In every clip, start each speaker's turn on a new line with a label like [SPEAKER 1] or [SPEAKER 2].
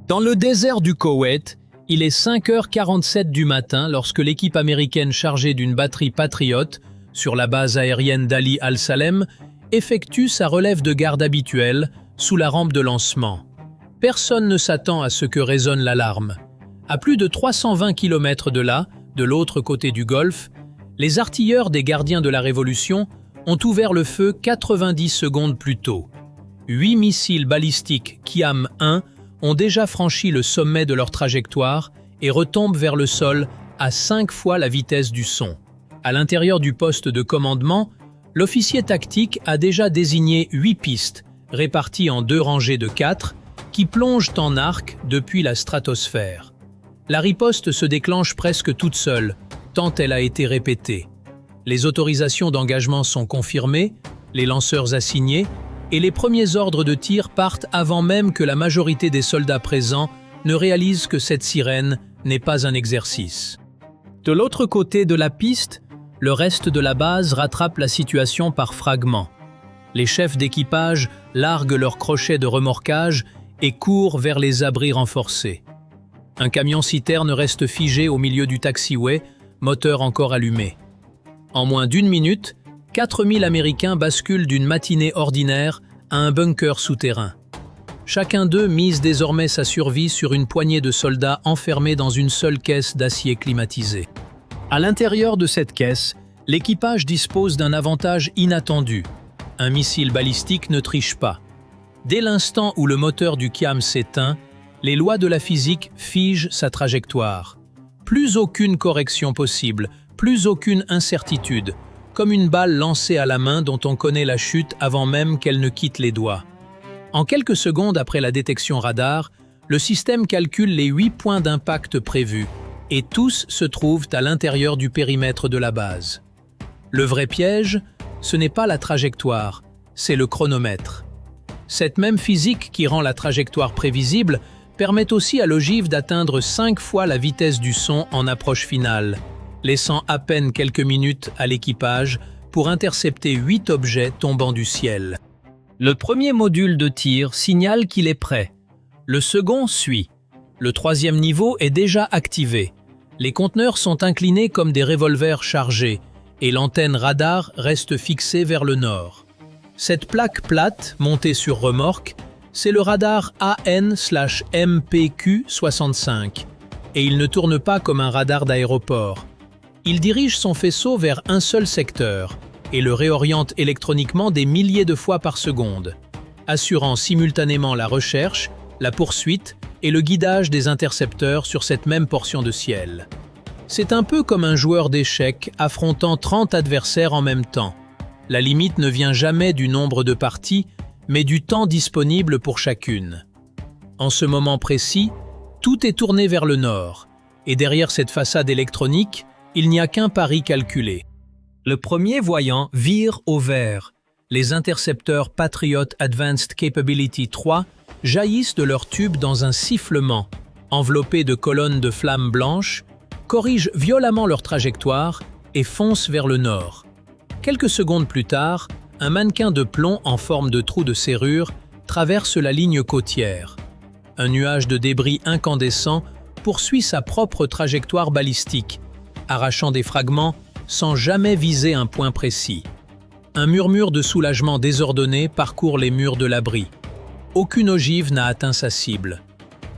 [SPEAKER 1] Dans le désert du Koweït, il est 5h47 du matin lorsque l'équipe américaine chargée d'une batterie Patriot sur la base aérienne d'Ali Al-Salem effectue sa relève de garde habituelle sous la rampe de lancement. Personne ne s'attend à ce que résonne l'alarme. À plus de 320 km de là, de l'autre côté du Golfe, les artilleurs des gardiens de la Révolution ont ouvert le feu 90 secondes plus tôt. 8 missiles balistiques Qiam-1 ont déjà franchi le sommet de leur trajectoire et retombent vers le sol à 5 fois la vitesse du son. À l'intérieur du poste de commandement, l'officier tactique a déjà désigné 8 pistes, réparties en 2 rangées de 4, qui plongent en arc depuis la stratosphère. La riposte se déclenche presque toute seule, tant elle a été répétée. Les autorisations d'engagement sont confirmées, les lanceurs assignés, et les premiers ordres de tir partent avant même que la majorité des soldats présents ne réalisent que cette sirène n'est pas un exercice. De l'autre côté de la piste, le reste de la base rattrape la situation par fragments. Les chefs d'équipage larguent leurs crochets de remorquage et courent vers les abris renforcés. Un camion-citerne reste figé au milieu du taxiway, moteur encore allumé. En moins d'1 minute, 4000 Américains basculent d'une matinée ordinaire à un bunker souterrain. Chacun d'eux mise désormais sa survie sur une poignée de soldats enfermés dans une seule caisse d'acier climatisé. À l'intérieur de cette caisse, l'équipage dispose d'un avantage inattendu. Un missile balistique ne triche pas. Dès l'instant où le moteur du Qiam s'éteint, les lois de la physique figent sa trajectoire. Plus aucune correction possible, plus aucune incertitude, comme une balle lancée à la main dont on connaît la chute avant même qu'elle ne quitte les doigts. En quelques secondes après la détection radar, le système calcule les 8 points d'impact prévus, et tous se trouvent à l'intérieur du périmètre de la base. Le vrai piège, ce n'est pas la trajectoire, c'est le chronomètre. Cette même physique qui rend la trajectoire prévisible permet aussi à l'ogive d'atteindre 5 fois la vitesse du son en approche finale, laissant à peine quelques minutes à l'équipage pour intercepter 8 objets tombant du ciel. Le premier module de tir signale qu'il est prêt. Le second suit. Le 3e niveau est déjà activé. Les conteneurs sont inclinés comme des revolvers chargés et l'antenne radar reste fixée vers le nord. Cette plaque plate, montée sur remorque, c'est le radar AN/MPQ-65 et il ne tourne pas comme un radar d'aéroport. Il dirige son faisceau vers un seul secteur et le réoriente électroniquement des milliers de fois par seconde, assurant simultanément la recherche, la poursuite et le guidage des intercepteurs sur cette même portion de ciel. C'est un peu comme un joueur d'échecs affrontant 30 adversaires en même temps. La limite ne vient jamais du nombre de parties, mais du temps disponible pour chacune. En ce moment précis, tout est tourné vers le nord, et derrière cette façade électronique, il n'y a qu'un pari calculé. Le premier voyant vire au vert. Les intercepteurs Patriot Advanced Capability 3 jaillissent de leur tube dans un sifflement, enveloppés de colonnes de flammes blanches, corrigent violemment leur trajectoire et foncent vers le nord. Quelques secondes plus tard, un mannequin de plomb en forme de trou de serrure traverse la ligne côtière. Un nuage de débris incandescents poursuit sa propre trajectoire balistique, arrachant des fragments sans jamais viser un point précis. Un murmure de soulagement désordonné parcourt les murs de l'abri. Aucune ogive n'a atteint sa cible.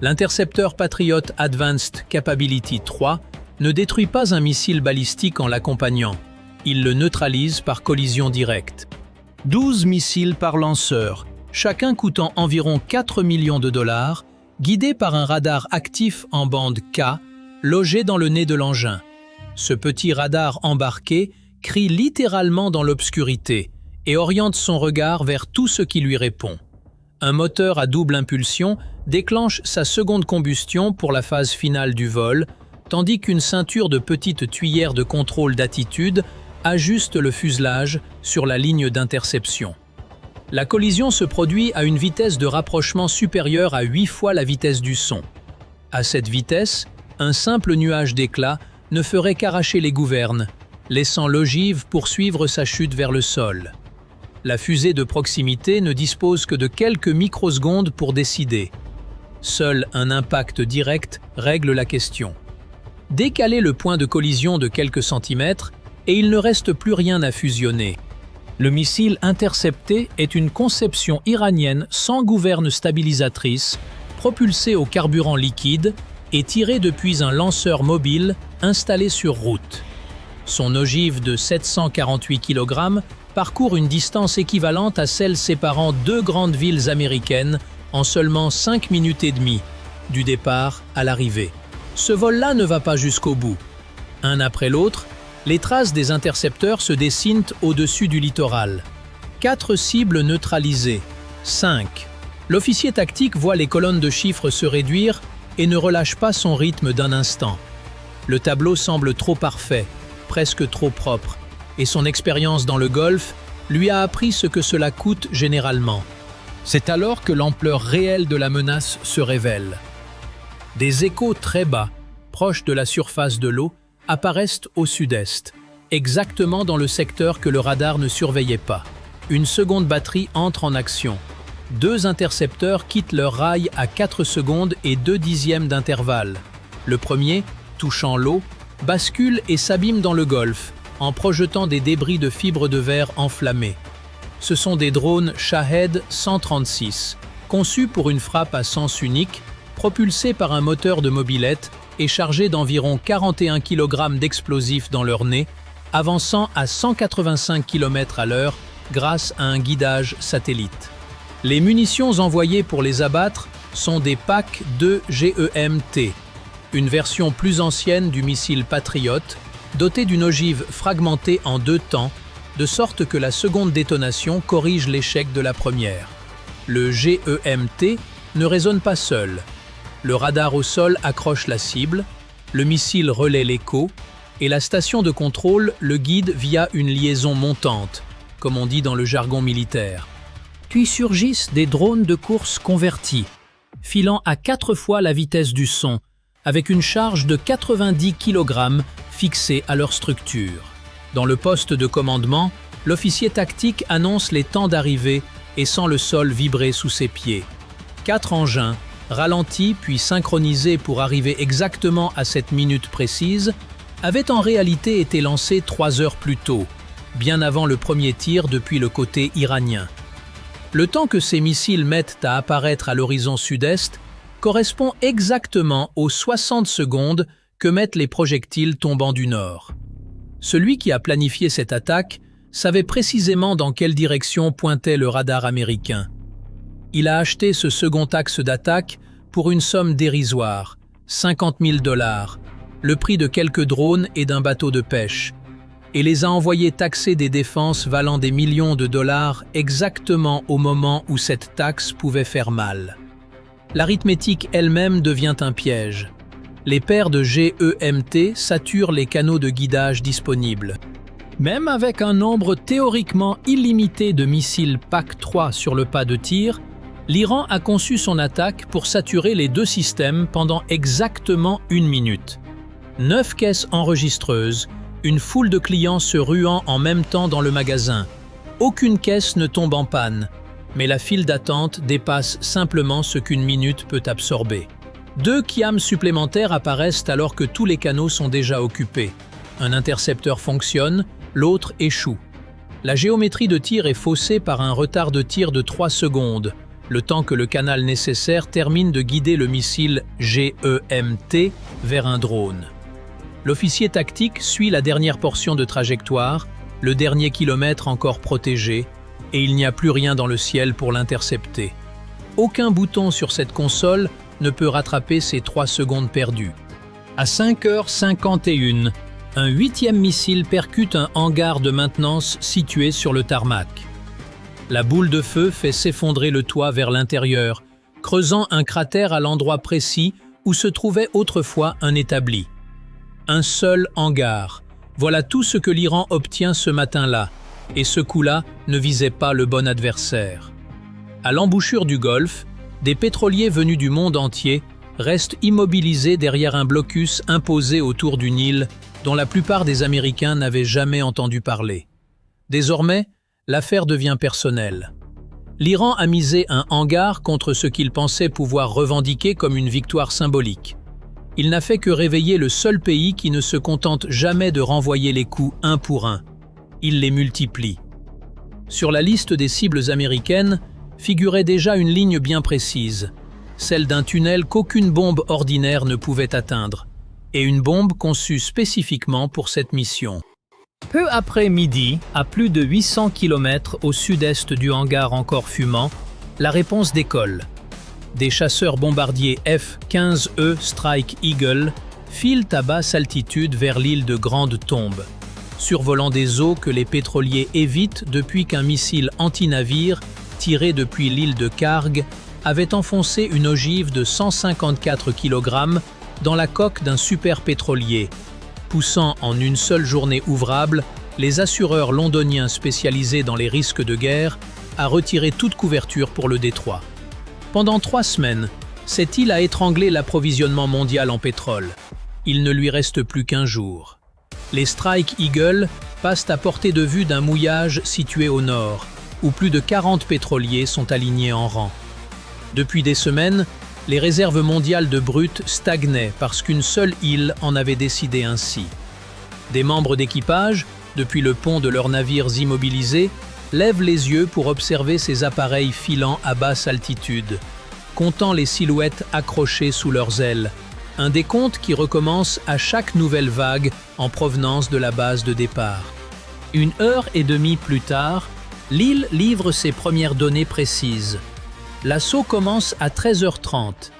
[SPEAKER 1] L'intercepteur Patriot Advanced Capability 3 ne détruit pas un missile balistique en l'accompagnant. Il le neutralise par collision directe. 12 missiles par lanceur, chacun coûtant environ 4 millions de dollars, guidés par un radar actif en bande K, logé dans le nez de l'engin. Ce petit radar embarqué crie littéralement dans l'obscurité et oriente son regard vers tout ce qui lui répond. Un moteur à double impulsion déclenche sa seconde combustion pour la phase finale du vol, tandis qu'une ceinture de petites tuyères de contrôle d'attitude ajuste le fuselage sur la ligne d'interception. La collision se produit à une vitesse de rapprochement supérieure à 8 fois la vitesse du son. À cette vitesse, un simple nuage d'éclats ne ferait qu'arracher les gouvernes, laissant l'ogive poursuivre sa chute vers le sol. La fusée de proximité ne dispose que de quelques microsecondes pour décider. Seul un impact direct règle la question. Décalez le point de collision de quelques centimètres et il ne reste plus rien à fusionner. Le missile intercepté est une conception iranienne sans gouverne stabilisatrice, propulsé au carburant liquide et tiré depuis un lanceur mobile installé sur route. Son ogive de 748 kg parcourt une distance équivalente à celle séparant deux grandes villes américaines en seulement 5 minutes et demie, du départ à l'arrivée. Ce vol-là ne va pas jusqu'au bout. Un après l'autre, les traces des intercepteurs se dessinent au-dessus du littoral. 4 cibles neutralisées. 5. L'officier tactique voit les colonnes de chiffres se réduire et ne relâche pas son rythme d'un instant. Le tableau semble trop parfait, presque trop propre, et son expérience dans le Golfe lui a appris ce que cela coûte généralement. C'est alors que l'ampleur réelle de la menace se révèle. Des échos très bas, proches de la surface de l'eau, apparaissent au sud-est, exactement dans le secteur que le radar ne surveillait pas. Une seconde batterie entre en action. 2 intercepteurs quittent leur rail à 4 secondes et 2 dixièmes d'intervalle. Le premier, touchant l'eau, bascule et s'abîme dans le Golfe, en projetant des débris de fibres de verre enflammées. Ce sont des drones Shahed 136, conçus pour une frappe à sens unique, propulsés par un moteur de mobilette et chargés d'environ 41 kg d'explosifs dans leur nez, avançant à 185 km/h grâce à un guidage satellite. Les munitions envoyées pour les abattre sont des PAC-2 GEM-T, une version plus ancienne du missile Patriot, dotée d'une ogive fragmentée en 2 temps, de sorte que la seconde détonation corrige l'échec de la première. Le GEM-T ne résonne pas seul. Le radar au sol accroche la cible, le missile relaie l'écho, et la station de contrôle le guide via une liaison montante, comme on dit dans le jargon militaire. Puis surgissent des drones de course convertis, filant à 4 fois la vitesse du son, avec une charge de 90 kg fixée à leur structure. Dans le poste de commandement, l'officier tactique annonce les temps d'arrivée et sent le sol vibrer sous ses pieds. 4 engins, ralentis puis synchronisés pour arriver exactement à cette minute précise, avaient en réalité été lancés 3 heures plus tôt, bien avant le premier tir depuis le côté iranien. Le temps que ces missiles mettent à apparaître à l'horizon sud-est correspond exactement aux 60 secondes que mettent les projectiles tombant du nord. Celui qui a planifié cette attaque savait précisément dans quelle direction pointait le radar américain. Il a acheté ce second axe d'attaque pour une somme dérisoire, 50 000 $, le prix de quelques drones et d'un bateau de pêche, et les a envoyés taxer des défenses valant des millions de dollars exactement au moment où cette taxe pouvait faire mal. L'arithmétique elle-même devient un piège. Les paires de GEM-T saturent les canaux de guidage disponibles. Même avec un nombre théoriquement illimité de missiles PAC-3 sur le pas de tir, l'Iran a conçu son attaque pour saturer les 2 systèmes pendant exactement 1 minute. 9 caisses enregistreuses, une foule de clients se ruant en même temps dans le magasin. Aucune caisse ne tombe en panne, mais la file d'attente dépasse simplement ce qu'une minute peut absorber. 2 Kiams supplémentaires apparaissent alors que tous les canaux sont déjà occupés. Un intercepteur fonctionne, l'autre échoue. La géométrie de tir est faussée par un retard de tir de 3 secondes, le temps que le canal nécessaire termine de guider le missile GEM-T vers un drone. L'officier tactique suit la dernière portion de trajectoire, le dernier kilomètre encore protégé, et il n'y a plus rien dans le ciel pour l'intercepter. Aucun bouton sur cette console ne peut rattraper ces 3 secondes perdues. À 5h51, un 8e missile percute un hangar de maintenance situé sur le tarmac. La boule de feu fait s'effondrer le toit vers l'intérieur, creusant un cratère à l'endroit précis où se trouvait autrefois un établi. Un seul hangar. Voilà tout ce que l'Iran obtient ce matin-là, et ce coup-là ne visait pas le bon adversaire. À l'embouchure du Golfe, des pétroliers venus du monde entier restent immobilisés derrière un blocus imposé autour d'une île dont la plupart des Américains n'avaient jamais entendu parler. Désormais, l'affaire devient personnelle. l'Iran a misé un hangar contre ce qu'il pensait pouvoir revendiquer comme une victoire symbolique. Il n'a fait que réveiller le seul pays qui ne se contente jamais de renvoyer les coups un pour un. Il les multiplie. Sur la liste des cibles américaines figurait déjà une ligne bien précise, celle d'un tunnel qu'aucune bombe ordinaire ne pouvait atteindre, et une bombe conçue spécifiquement pour cette mission. Peu après midi, à plus de 800 km au sud-est du hangar encore fumant, la réponse décolle. Des chasseurs bombardiers F-15E Strike Eagle filent à basse altitude vers l'île de Grande Tombe, survolant des eaux que les pétroliers évitent depuis qu'un missile anti-navire tiré depuis l'île de Karg avait enfoncé une ogive de 154 kg dans la coque d'un super pétrolier, poussant en une seule journée ouvrable les assureurs londoniens spécialisés dans les risques de guerre à retirer toute couverture pour le détroit. Pendant 3 semaines, cette île a étranglé l'approvisionnement mondial en pétrole. Il ne lui reste plus qu'1 jour. Les Strike Eagle passent à portée de vue d'un mouillage situé au nord, où plus de 40 pétroliers sont alignés en rang. Depuis des semaines, les réserves mondiales de brut stagnaient parce qu'une seule île en avait décidé ainsi. Des membres d'équipage, depuis le pont de leurs navires immobilisés, lèvent les yeux pour observer ces appareils filant à basse altitude, comptant les silhouettes accrochées sous leurs ailes, un décompte qui recommence à chaque nouvelle vague en provenance de la base de départ. 1h30 plus tard, l'île livre ses premières données précises. L'assaut commence à 13h30.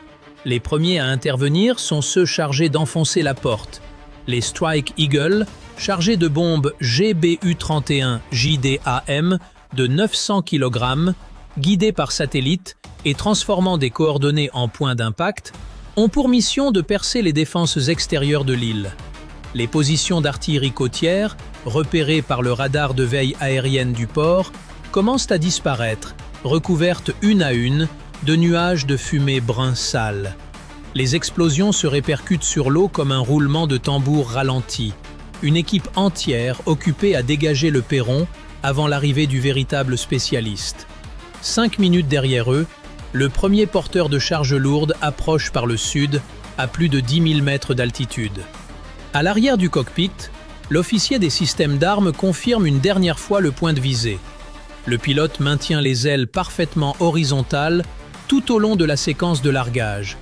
[SPEAKER 1] Les premiers à intervenir sont ceux chargés d'enfoncer la porte. Les Strike Eagle, chargés de bombes GBU-31 JDAM de 900 kg, guidés par satellite et transformant des coordonnées en points d'impact, ont pour mission de percer les défenses extérieures de l'île. Les positions d'artillerie côtière, repérées par le radar de veille aérienne du port, commencent à disparaître, recouvertes une à une de nuages de fumée brun sale. Les explosions se répercutent sur l'eau comme un roulement de tambour ralenti. Une équipe entière occupée à dégager le perron avant l'arrivée du véritable spécialiste. 5 minutes derrière eux, le premier porteur de charges lourdes approche par le sud, à plus de 10 000 mètres d'altitude. À l'arrière du cockpit, l'officier des systèmes d'armes confirme une dernière fois le point de visée. Le pilote maintient les ailes parfaitement horizontales tout au long de la séquence de largage,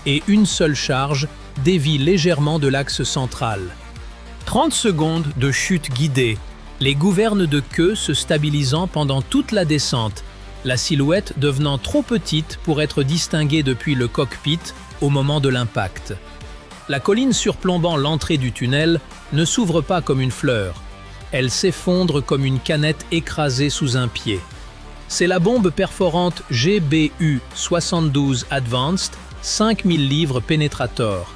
[SPEAKER 1] et une seule charge dévie légèrement de l'axe central. 30 secondes de chute guidée, les gouvernes de queue se stabilisant pendant toute la descente, la silhouette devenant trop petite pour être distinguée depuis le cockpit au moment de l'impact. La colline surplombant l'entrée du tunnel ne s'ouvre pas comme une fleur. Elle s'effondre comme une canette écrasée sous un pied. C'est la bombe perforante GBU-72 Advanced 5000 livres Penetrator.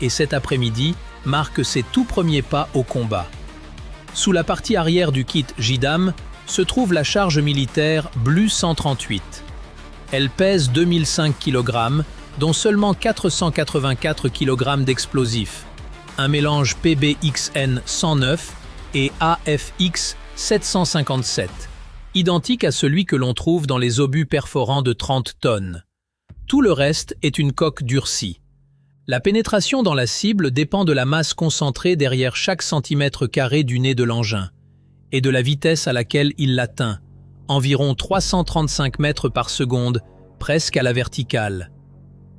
[SPEAKER 1] Et cet après-midi marque ses tout premiers pas au combat. Sous la partie arrière du kit JDAM se trouve la charge militaire Blue 138. Elle pèse 2005 kg, dont seulement 484 kg d'explosifs, un mélange PBXN 109 et AFX 757, identique à celui que l'on trouve dans les obus perforants de 30 tonnes. Tout le reste est une coque durcie. La pénétration dans la cible dépend de la masse concentrée derrière chaque centimètre carré du nez de l'engin et de la vitesse à laquelle il l'atteint, environ 335 mètres par seconde, presque à la verticale.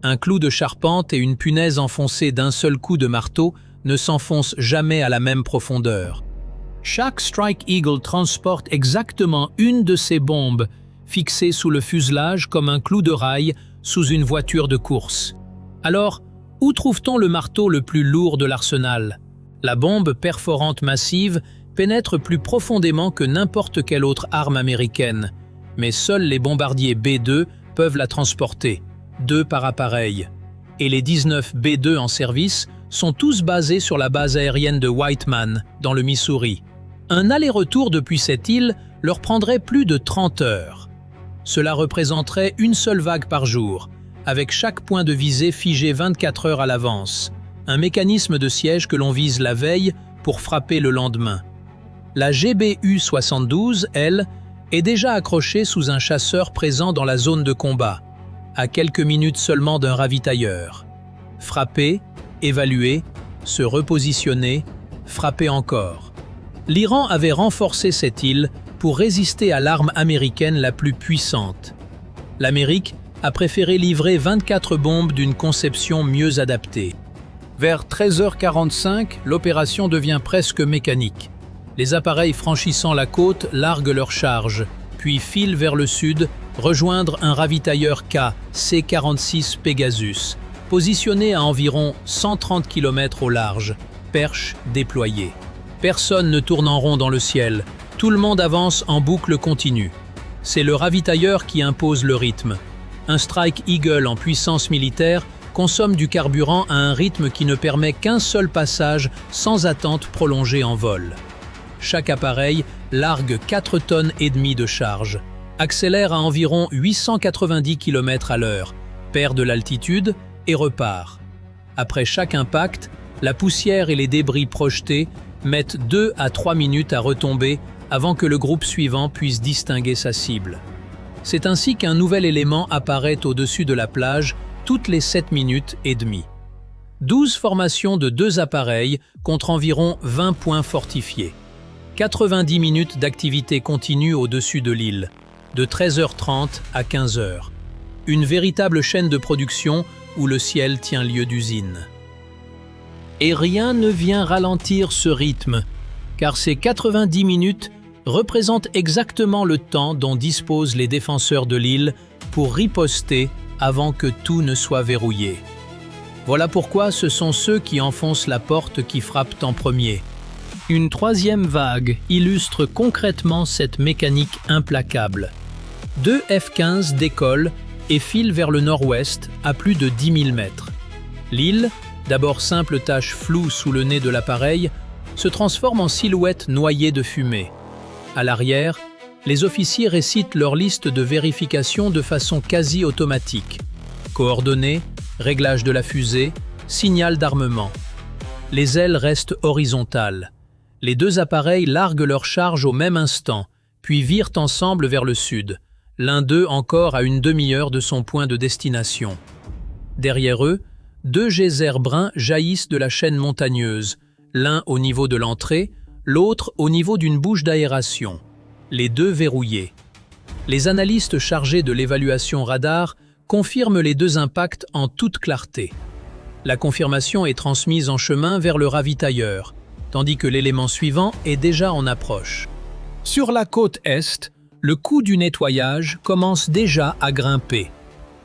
[SPEAKER 1] Un clou de charpente et une punaise enfoncée d'un seul coup de marteau ne s'enfoncent jamais à la même profondeur. Chaque Strike Eagle transporte exactement une de ces bombes, fixée sous le fuselage comme un clou de rail sous une voiture de course. Alors, où trouve-t-on le marteau le plus lourd de l'arsenal? La bombe perforante massive pénètre plus profondément que n'importe quelle autre arme américaine, mais seuls les bombardiers B-2 peuvent la transporter, 2 par appareil. Et les 19 B-2 en service sont tous basés sur la base aérienne de Whiteman, dans le Missouri. Un aller-retour depuis cette île leur prendrait plus de 30 heures. Cela représenterait une seule vague par jour, avec chaque point de visée figé 24 heures à l'avance, un mécanisme de siège que l'on vise la veille pour frapper le lendemain. La GBU-72, elle, est déjà accroché sous un chasseur présent dans la zone de combat, à quelques minutes seulement d'un ravitailleur. Frapper, évaluer, se repositionner, frapper encore. L'Iran avait renforcé cette île pour résister à l'arme américaine la plus puissante. L'Amérique a préféré livrer 24 bombes d'une conception mieux adaptée. Vers 13h45, l'opération devient presque mécanique. Les appareils franchissant la côte larguent leur charge, puis filent vers le sud, rejoindre un ravitailleur C-46 Pegasus, positionné à environ 130 km au large, perche déployée. Personne ne tourne en rond dans le ciel, tout le monde avance en boucle continue. C'est le ravitailleur qui impose le rythme. Un Strike Eagle en puissance militaire consomme du carburant à un rythme qui ne permet qu'un seul passage sans attente prolongée en vol. Chaque appareil largue 4,5 tonnes de charge, accélère à environ 890 km à l'heure, perd de l'altitude et repart. Après chaque impact, la poussière et les débris projetés mettent 2 à 3 minutes à retomber avant que le groupe suivant puisse distinguer sa cible. C'est ainsi qu'un nouvel élément apparaît au-dessus de la plage toutes les 7 minutes et demie. 12 formations de 2 appareils contre environ 20 points fortifiés. 90 minutes d'activité continue au-dessus de l'île, de 13h30 à 15h. Une véritable chaîne de production où le ciel tient lieu d'usine. Et rien ne vient ralentir ce rythme, car ces 90 minutes représentent exactement le temps dont disposent les défenseurs de l'île pour riposter avant que tout ne soit verrouillé. Voilà pourquoi ce sont ceux qui enfoncent la porte qui frappent en premier. Une troisième vague illustre concrètement cette mécanique implacable. 2 F-15 décollent et filent vers le nord-ouest à plus de 10 000 mètres. L'île, d'abord simple tache floue sous le nez de l'appareil, se transforme en silhouette noyée de fumée. À l'arrière, les officiers récitent leur liste de vérification de façon quasi automatique. Coordonnées, réglage de la fusée, signal d'armement. Les ailes restent horizontales. Les 2 appareils larguent leur charge au même instant, puis virent ensemble vers le sud, l'un d'eux encore à une demi-heure de son point de destination. Derrière eux, 2 geysers bruns jaillissent de la chaîne montagneuse, l'un au niveau de l'entrée, l'autre au niveau d'une bouche d'aération, les 2 verrouillés. Les analystes chargés de l'évaluation radar confirment les 2 impacts en toute clarté. La confirmation est transmise en chemin vers le ravitailleur, tandis que l'élément suivant est déjà en approche. Sur la côte est, le coût du nettoyage commence déjà à grimper.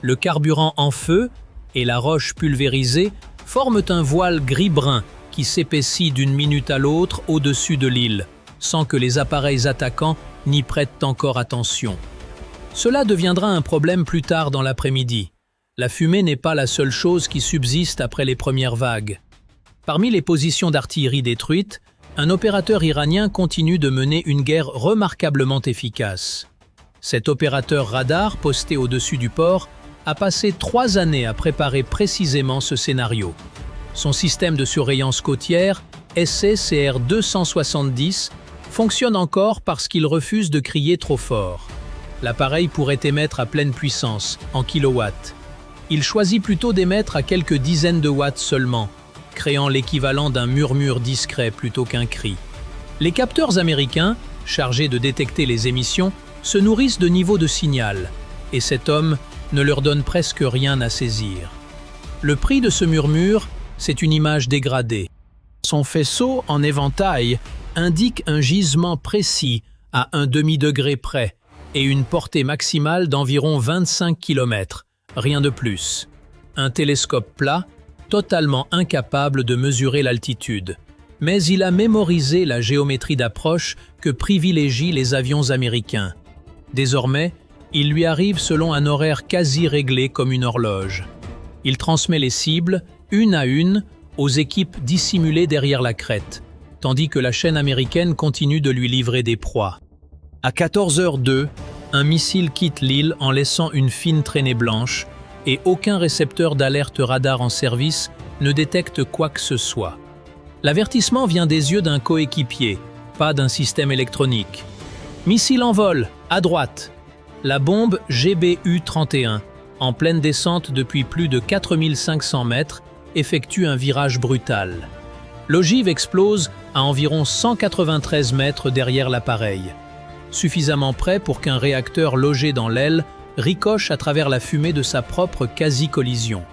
[SPEAKER 1] Le carburant en feu et la roche pulvérisée forment un voile gris-brun qui s'épaissit d'une minute à l'autre au-dessus de l'île, sans que les appareils attaquants n'y prêtent encore attention. Cela deviendra un problème plus tard dans l'après-midi. La fumée n'est pas la seule chose qui subsiste après les premières vagues. Parmi les positions d'artillerie détruites, un opérateur iranien continue de mener une guerre remarquablement efficace. Cet opérateur radar posté au-dessus du port a passé 3 années à préparer précisément ce scénario. Son système de surveillance côtière, SCCR 270, fonctionne encore parce qu'il refuse de crier trop fort. L'appareil pourrait émettre à pleine puissance, en kilowatts. Il choisit plutôt d'émettre à quelques dizaines de watts seulement, créant l'équivalent d'un murmure discret plutôt qu'un cri. Les capteurs américains, chargés de détecter les émissions, se nourrissent de niveaux de signal, et cet homme ne leur donne presque rien à saisir. Le prix de ce murmure, c'est une image dégradée. Son faisceau en éventail indique un gisement précis à un demi-degré près et une portée maximale d'environ 25 km, rien de plus. Un télescope plat, totalement incapable de mesurer l'altitude. Mais il a mémorisé la géométrie d'approche que privilégient les avions américains. Désormais, il lui arrive selon un horaire quasi réglé comme une horloge. Il transmet les cibles, une à une, aux équipes dissimulées derrière la crête, tandis que la chaîne américaine continue de lui livrer des proies. À 14h02, un missile quitte l'île en laissant une fine traînée blanche et aucun récepteur d'alerte radar en service ne détecte quoi que ce soit. L'avertissement vient des yeux d'un coéquipier, pas d'un système électronique. Missile en vol, à droite. La bombe GBU-31, en pleine descente depuis plus de 4500 mètres, effectue un virage brutal. L'ogive explose à environ 193 mètres derrière l'appareil, suffisamment près pour qu'un réacteur logé dans l'aile ricoche à travers la fumée de sa propre quasi-collision.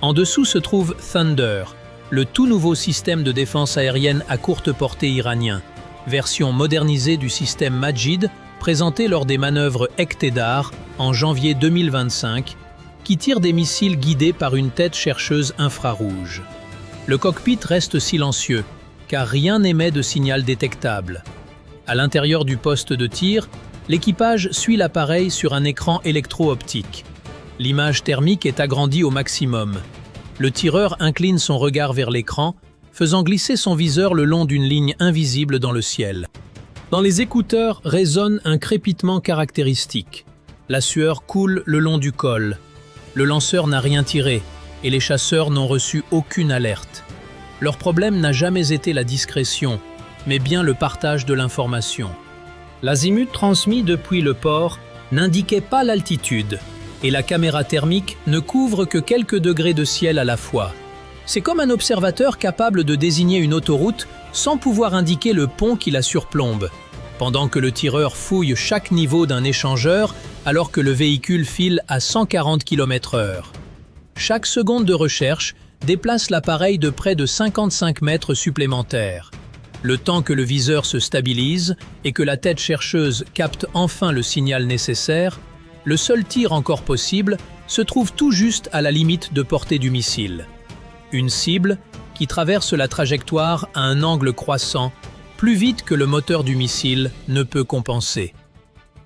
[SPEAKER 1] En dessous se trouve Thunder, le tout nouveau système de défense aérienne à courte portée iranien, version modernisée du système Majid présenté lors des manœuvres Eqtedar en janvier 2025, qui tire des missiles guidés par une tête chercheuse infrarouge. Le cockpit reste silencieux, car rien n'émet de signal détectable. À l'intérieur du poste de tir, l'équipage suit l'appareil sur un écran électro-optique. L'image thermique est agrandie au maximum. Le tireur incline son regard vers l'écran, faisant glisser son viseur le long d'une ligne invisible dans le ciel. Dans les écouteurs résonne un crépitement caractéristique. La sueur coule le long du col. Le lanceur n'a rien tiré et les chasseurs n'ont reçu aucune alerte. Leur problème n'a jamais été la discrétion, mais bien le partage de l'information. L'azimut transmis depuis le port n'indiquait pas l'altitude et la caméra thermique ne couvre que quelques degrés de ciel à la fois. C'est comme un observateur capable de désigner une autoroute sans pouvoir indiquer le pont qui la surplombe, pendant que le tireur fouille chaque niveau d'un échangeur alors que le véhicule file à 140 km/h. Chaque seconde de recherche déplace l'appareil de près de 55 mètres supplémentaires. Le temps que le viseur se stabilise et que la tête chercheuse capte enfin le signal nécessaire, le seul tir encore possible se trouve tout juste à la limite de portée du missile. Une cible qui traverse la trajectoire à un angle croissant, plus vite que le moteur du missile ne peut compenser.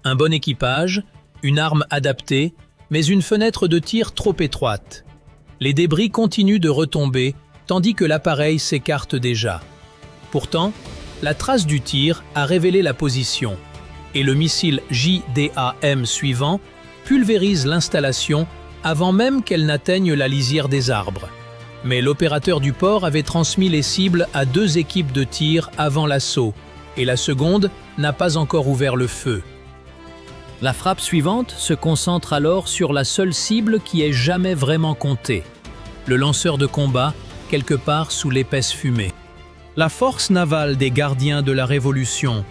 [SPEAKER 1] Un bon équipage, une arme adaptée, mais une fenêtre de tir trop étroite. Les débris continuent de retomber, tandis que l'appareil s'écarte déjà. Pourtant, la trace du tir a révélé la position, et le missile JDAM suivant pulvérise l'installation avant même qu'elle n'atteigne la lisière des arbres. Mais l'opérateur du port avait transmis les cibles à 2 équipes de tir avant l'assaut, et la seconde n'a pas encore ouvert le feu. La frappe suivante se concentre alors sur la seule cible qui ait jamais vraiment compté, le lanceur de combat, quelque part sous l'épaisse fumée. La force navale des gardiens de la Révolution,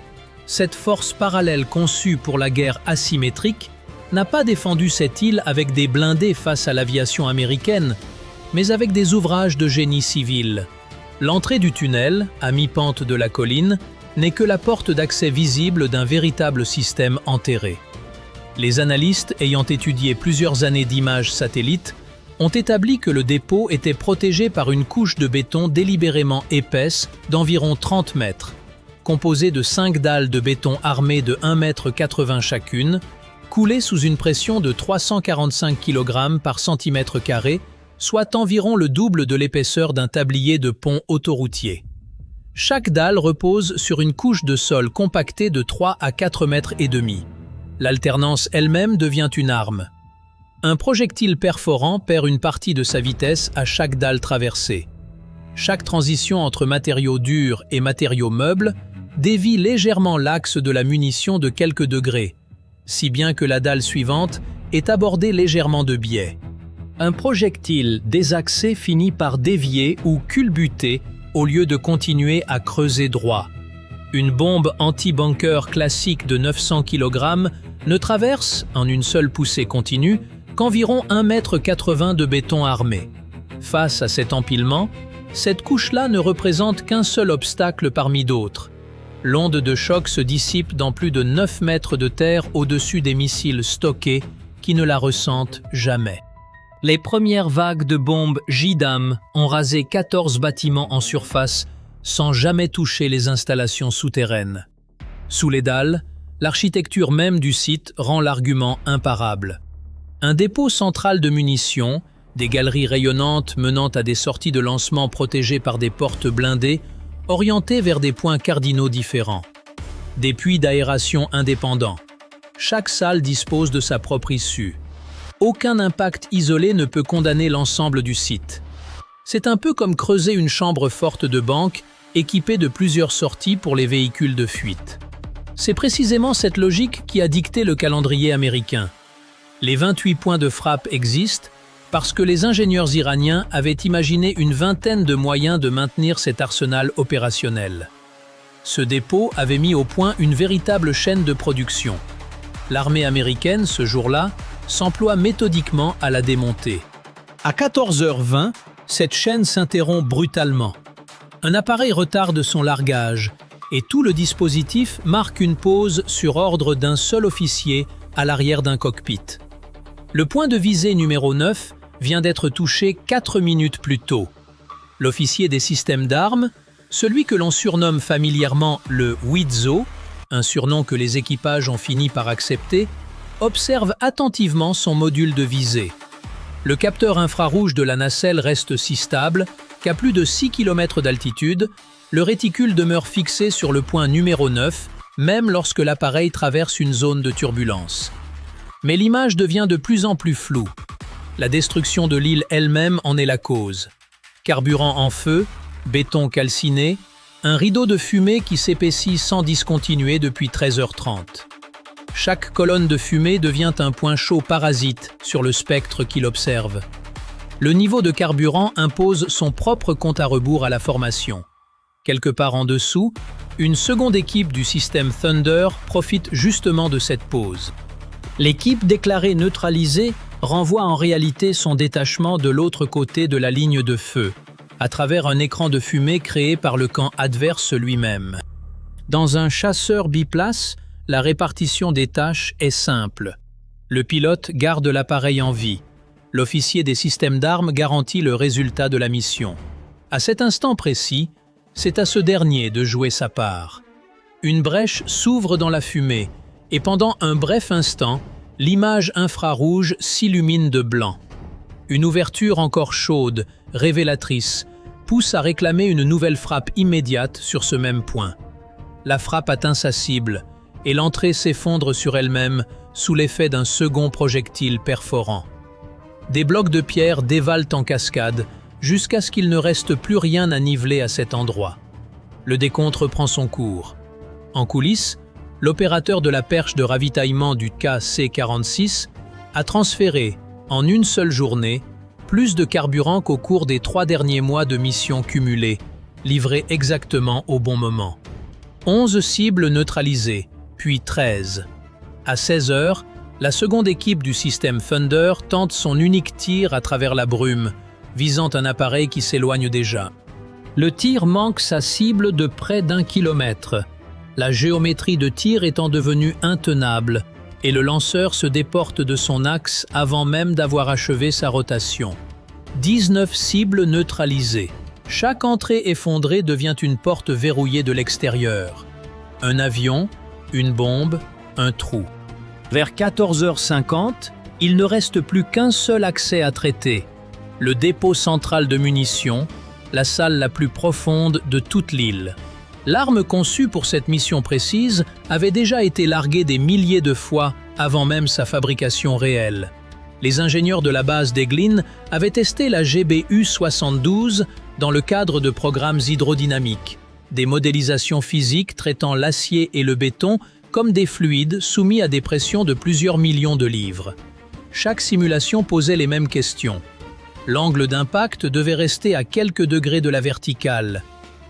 [SPEAKER 1] cette force parallèle conçue pour la guerre asymétrique, n'a pas défendu cette île avec des blindés face à l'aviation américaine, mais avec des ouvrages de génie civil. L'entrée du tunnel, à mi-pente de la colline, n'est que la porte d'accès visible d'un véritable système enterré. Les analystes ayant étudié plusieurs années d'images satellites ont établi que le dépôt était protégé par une couche de béton délibérément épaisse d'environ 30 mètres, composée de 5 dalles de béton armées de 1,80 m chacune, coulées sous une pression de 345 kg par centimètre carré, soit environ le double de l'épaisseur d'un tablier de pont autoroutier. Chaque dalle repose sur une couche de sol compactée de 3 à 4,5 mètres. L'alternance elle-même devient une arme. Un projectile perforant perd une partie de sa vitesse à chaque dalle traversée. Chaque transition entre matériaux durs et matériaux meubles dévie légèrement l'axe de la munition de quelques degrés, si bien que la dalle suivante est abordée légèrement de biais. Un projectile désaxé finit par dévier ou culbuter au lieu de continuer à creuser droit. Une bombe anti-bunker classique de 900 kg ne traverse, en une seule poussée continue, qu'environ 1,80 m de béton armé. Face à cet empilement, cette couche-là ne représente qu'un seul obstacle parmi d'autres. L'onde de choc se dissipe dans plus de 9 mètres de terre au-dessus des missiles stockés qui ne la ressentent jamais. Les premières vagues de bombes JDAM ont rasé 14 bâtiments en surface sans jamais toucher les installations souterraines. Sous les dalles, l'architecture même du site rend l'argument imparable. Un dépôt central de munitions, des galeries rayonnantes menant à des sorties de lancement protégées par des portes blindées, orientées vers des points cardinaux différents. Des puits d'aération indépendants. Chaque salle dispose de sa propre issue. Aucun impact isolé ne peut condamner l'ensemble du site. C'est un peu comme creuser une chambre forte de banque équipée de plusieurs sorties pour les véhicules de fuite. C'est précisément cette logique qui a dicté le calendrier américain. Les 28 points de frappe existent parce que les ingénieurs iraniens avaient imaginé une vingtaine de moyens de maintenir cet arsenal opérationnel. Ce dépôt avait mis au point une véritable chaîne de production. L'armée américaine, ce jour-là, s'emploie méthodiquement à la démonter. À 14h20, cette chaîne s'interrompt brutalement. Un appareil retarde son largage et tout le dispositif marque une pause sur ordre d'un seul officier à l'arrière d'un cockpit. Le point de visée numéro 9 vient d'être touché 4 minutes plus tôt. L'officier des systèmes d'armes, celui que l'on surnomme familièrement le Wizzo, un surnom que les équipages ont fini par accepter, observe attentivement son module de visée. Le capteur infrarouge de la nacelle reste si stable qu'à plus de 6 km d'altitude, le réticule demeure fixé sur le point numéro 9, même lorsque l'appareil traverse une zone de turbulence. Mais l'image devient de plus en plus floue. La destruction de l'île elle-même en est la cause. Carburant en feu, béton calciné, un rideau de fumée qui s'épaissit sans discontinuer depuis 13h30. Chaque colonne de fumée devient un point chaud parasite sur le spectre qu'il observe. Le niveau de carburant impose son propre compte à rebours à la formation. Quelque part en dessous, une seconde équipe du système Thunder profite justement de cette pause. L'équipe déclarée neutralisée renvoie en réalité son détachement de l'autre côté de la ligne de feu, à travers un écran de fumée créé par le camp adverse lui-même. Dans un chasseur biplace, la répartition des tâches est simple. Le pilote garde l'appareil en vie. L'officier des systèmes d'armes garantit le résultat de la mission. À cet instant précis, c'est à ce dernier de jouer sa part. Une brèche s'ouvre dans la fumée, et pendant un bref instant, l'image infrarouge s'illumine de blanc. Une ouverture encore chaude, révélatrice, pousse à réclamer une nouvelle frappe immédiate sur ce même point. La frappe atteint sa cible, et l'entrée s'effondre sur elle-même sous l'effet d'un second projectile perforant. Des blocs de pierre dévalent en cascade, jusqu'à ce qu'il ne reste plus rien à niveler à cet endroit. Le décompte reprend son cours. En coulisses, l'opérateur de la perche de ravitaillement du KC-46 a transféré, en une seule journée, plus de carburant qu'au cours des 3 derniers mois de mission cumulée, livrés exactement au bon moment. 11 cibles neutralisées, puis 13. À 16 heures, la seconde équipe du système Thunder tente son unique tir à travers la brume, visant un appareil qui s'éloigne déjà. Le tir manque sa cible de près d'1 kilomètre, la géométrie de tir étant devenue intenable, et le lanceur se déporte de son axe avant même d'avoir achevé sa rotation. 19 cibles neutralisées. Chaque entrée effondrée devient une porte verrouillée de l'extérieur. Un avion, une bombe, un trou. Vers 14h50, il ne reste plus qu'un seul accès à traiter. Le dépôt central de munitions, la salle la plus profonde de toute l'île. L'arme conçue pour cette mission précise avait déjà été larguée des milliers de fois avant même sa fabrication réelle. Les ingénieurs de la base d'Eglin avaient testé la GBU-72 dans le cadre de programmes hydrodynamiques, des modélisations physiques traitant l'acier et le béton comme des fluides soumis à des pressions de plusieurs millions de livres. Chaque simulation posait les mêmes questions. L'angle d'impact devait rester à quelques degrés de la verticale.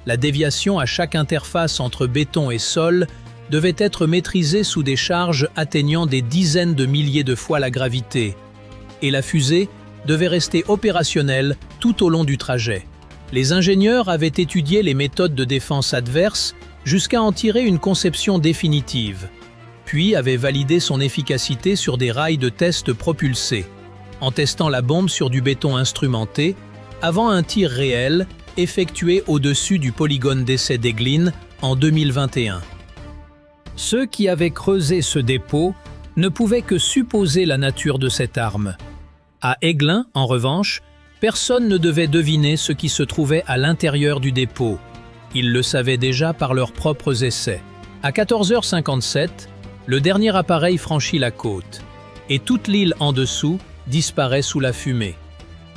[SPEAKER 1] La déviation à chaque interface entre béton et sol devait être maîtrisée sous des charges atteignant des dizaines de milliers de fois la gravité. Et la fusée devait rester opérationnelle tout au long du trajet. Les ingénieurs avaient étudié les méthodes de défense adverses jusqu'à en tirer une conception définitive, puis avaient validé son efficacité sur des rails de test propulsés, en testant la bombe sur du béton instrumenté, avant un tir réel effectué au-dessus du polygone d'essai d'Eglin en 2021. Ceux qui avaient creusé ce dépôt ne pouvaient que supposer la nature de cette arme. À Eglin, en revanche, personne ne devait deviner ce qui se trouvait à l'intérieur du dépôt. Ils le savaient déjà par leurs propres essais. À 14h57, le dernier appareil franchit la côte, et toute l'île en dessous disparaît sous la fumée.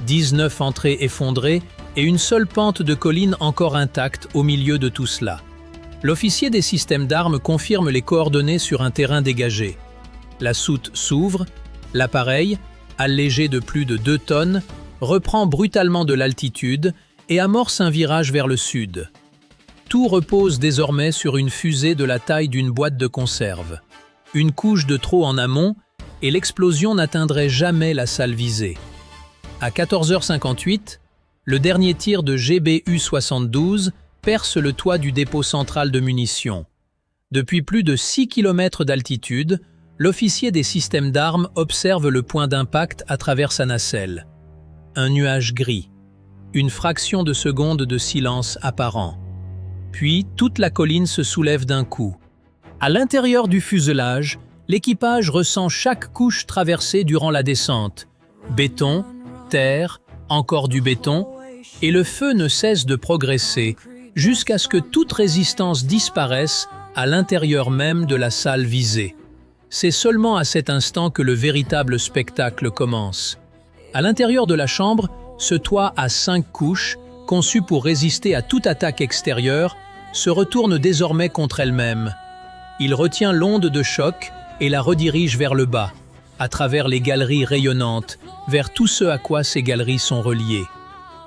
[SPEAKER 1] 19 entrées effondrées et une seule pente de colline encore intacte au milieu de tout cela. L'officier des systèmes d'armes confirme les coordonnées sur un terrain dégagé. La soute s'ouvre, l'appareil, allégé de plus de 2 tonnes, reprend brutalement de l'altitude et amorce un virage vers le sud. Tout repose désormais sur une fusée de la taille d'une boîte de conserve. Une couche de trop en amont et l'explosion n'atteindrait jamais la salle visée. À 14h58, le dernier tir de GBU-72 perce le toit du dépôt central de munitions. Depuis plus de 6 km d'altitude, l'officier des systèmes d'armes observe le point d'impact à travers sa nacelle. Un nuage gris. Une fraction de seconde de silence apparent. Puis, toute la colline se soulève d'un coup. À l'intérieur du fuselage, l'équipage ressent chaque couche traversée durant la descente. Béton, terre, encore du béton, et le feu ne cesse de progresser jusqu'à ce que toute résistance disparaisse à l'intérieur même de la salle visée. C'est seulement à cet instant que le véritable spectacle commence. À l'intérieur de la chambre, ce toit à 5 couches, conçu pour résister à toute attaque extérieure, se retourne désormais contre elle-même. Il retient l'onde de choc et la redirige vers le bas, à travers les galeries rayonnantes, vers tout ce à quoi ces galeries sont reliées.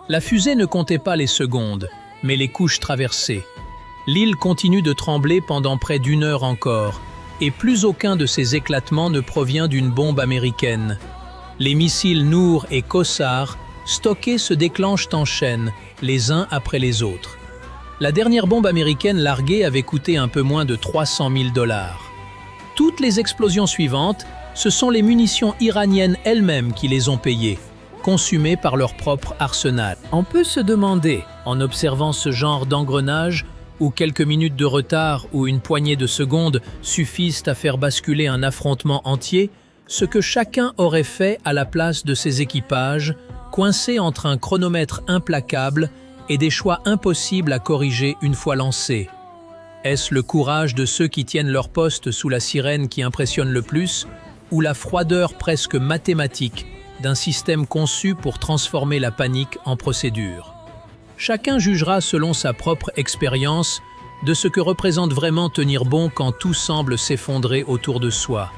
[SPEAKER 1] La fusée ne comptait pas les secondes, mais les couches traversées. L'île continue de trembler pendant près d'1 heure encore, et plus aucun de ces éclatements ne provient d'une bombe américaine. Les missiles Nour et Kossar, stockés, se déclenchent en chaîne, les uns après les autres. La dernière bombe américaine larguée avait coûté un peu moins de 300 000 $. Toutes les explosions suivantes, ce sont les munitions iraniennes elles-mêmes qui les ont payées, consumées par leur propre arsenal. On peut se demander, en observant ce genre d'engrenage, où quelques minutes de retard ou une poignée de secondes suffisent à faire basculer un affrontement entier, ce que chacun aurait fait à la place de ses équipages, coincés entre un chronomètre implacable et des choix impossibles à corriger une fois lancés. Est-ce le courage de ceux qui tiennent leur poste sous la sirène qui impressionne le plus, ou la froideur presque mathématique d'un système conçu pour transformer la panique en procédure? Chacun jugera selon sa propre expérience de ce que représente vraiment tenir bon quand tout semble s'effondrer autour de soi.